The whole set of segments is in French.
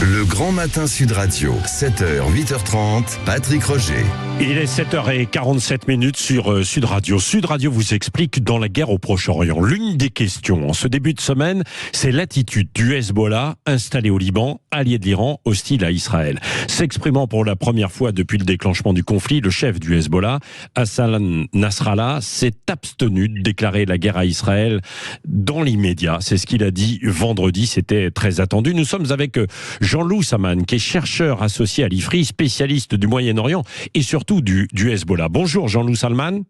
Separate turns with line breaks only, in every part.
Le Grand Matin Sud Radio, 7h, 8h30, Patrick Roger.
Il est 7h47 sur Sud Radio. Sud Radio vous explique dans la guerre au Proche-Orient. L'une des questions en ce début de semaine, c'est l'attitude du Hezbollah installé au Liban, allié de l'Iran, hostile à Israël. S'exprimant pour la première fois depuis le déclenchement du conflit, le chef du Hezbollah, Hassan Nasrallah, s'est abstenu de déclarer la guerre à Israël dans l'immédiat. C'est ce qu'il a dit vendredi, c'était très attendu. Nous sommes avec Jean-Loup Saman, qui est chercheur associé à l'IFRI, spécialiste du Moyen-Orient et surtout du Hezbollah. Bonjour Jean-Loup Salman.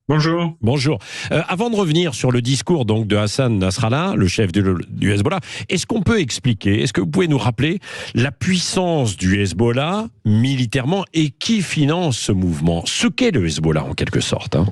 Bonjour.
Bonjour. Avant de revenir sur le discours donc de Hassan Nasrallah, le chef du Hezbollah, est-ce qu'on peut expliquer, est-ce que vous pouvez nous rappeler la puissance du Hezbollah militairement et qui finance ce mouvement? Ce qu'est le Hezbollah en quelque sorte, hein.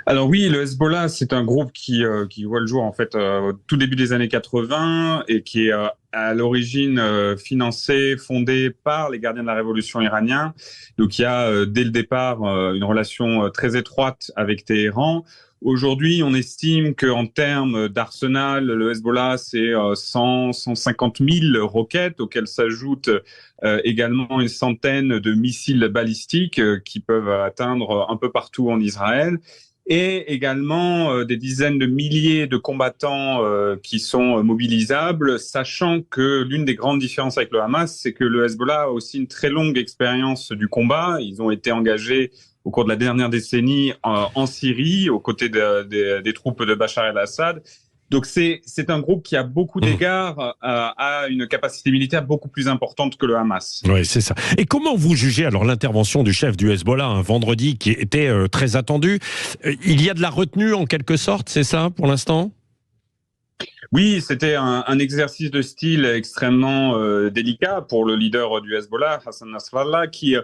Alors oui, le Hezbollah, c'est un groupe qui voit le jour en fait au tout début des années 80 et qui est à l'origine financé, fondé par les gardiens de la révolution iranienne. Donc il y a dès le départ une relation très étroite avec Téhéran. Aujourd'hui, on estime qu'en termes d'arsenal, le Hezbollah, c'est 150 000 roquettes, auxquelles s'ajoutent également une centaine de missiles balistiques qui peuvent atteindre un peu partout en Israël. Et également des dizaines de milliers de combattants qui sont mobilisables, sachant que l'une des grandes différences avec le Hamas, c'est que le Hezbollah a aussi une très longue expérience du combat. Ils ont été engagés au cours de la dernière décennie en Syrie, aux côtés des troupes de Bachar el-Assad. Donc c'est un groupe qui, à beaucoup d'égards, a une capacité militaire beaucoup plus importante que le Hamas.
Oui, c'est ça. Et comment vous jugez alors l'intervention du chef du Hezbollah vendredi, qui était très attendue? Il y a de la retenue en quelque sorte, c'est ça pour l'instant?
Oui, c'était un exercice de style extrêmement délicat pour le leader du Hezbollah, Hassan Nasrallah, qui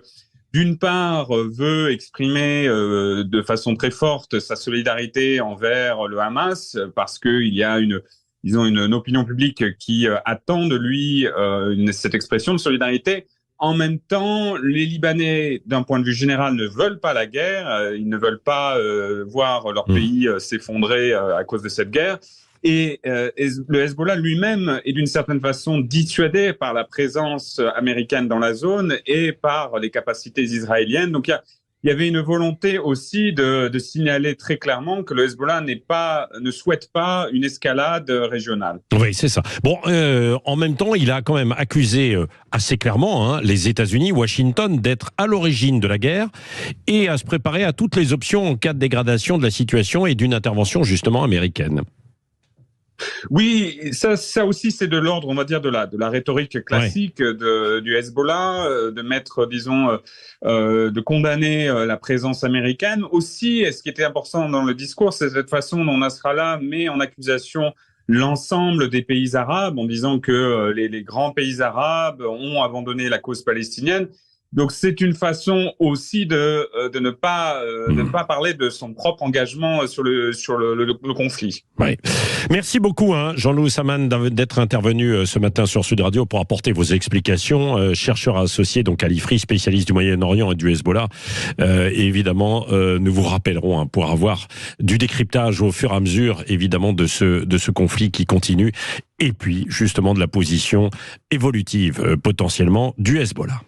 d'une part veut exprimer de façon très forte sa solidarité envers le Hamas, parce qu'il y a une opinion publique qui attend de lui cette expression de solidarité. En même temps, les Libanais, d'un point de vue général, ne veulent pas la guerre. Ils ne veulent pas voir leur pays s'effondrer à cause de cette guerre. Et le Hezbollah lui-même est d'une certaine façon dissuadé par la présence américaine dans la zone et par les capacités israéliennes. Donc il y avait une volonté aussi de signaler très clairement que le Hezbollah ne souhaite pas une escalade régionale.
Oui, c'est ça. Bon, en même temps, il a quand même accusé assez clairement les États-Unis, Washington, d'être à l'origine de la guerre et à se préparer à toutes les options en cas de dégradation de la situation et d'une intervention justement américaine.
Oui, ça aussi, c'est de l'ordre, on va dire, de la rhétorique classique du Hezbollah, de mettre, disons, de condamner la présence américaine. Aussi, ce qui était important dans le discours, c'est cette façon dont Nasrallah met en accusation l'ensemble des pays arabes, en disant que les grands pays arabes ont abandonné la cause palestinienne. Donc c'est une façon aussi de ne pas parler de son propre engagement sur le conflit.
Oui. Merci beaucoup Jean-Loup Saman d'être intervenu ce matin sur Sud Radio pour apporter vos explications. Chercheur associé donc à l'IFRI, spécialiste du Moyen-Orient et du Hezbollah. Et évidemment, nous vous rappellerons pour avoir du décryptage au fur et à mesure évidemment de ce conflit qui continue. Et puis justement de la position évolutive potentiellement du Hezbollah.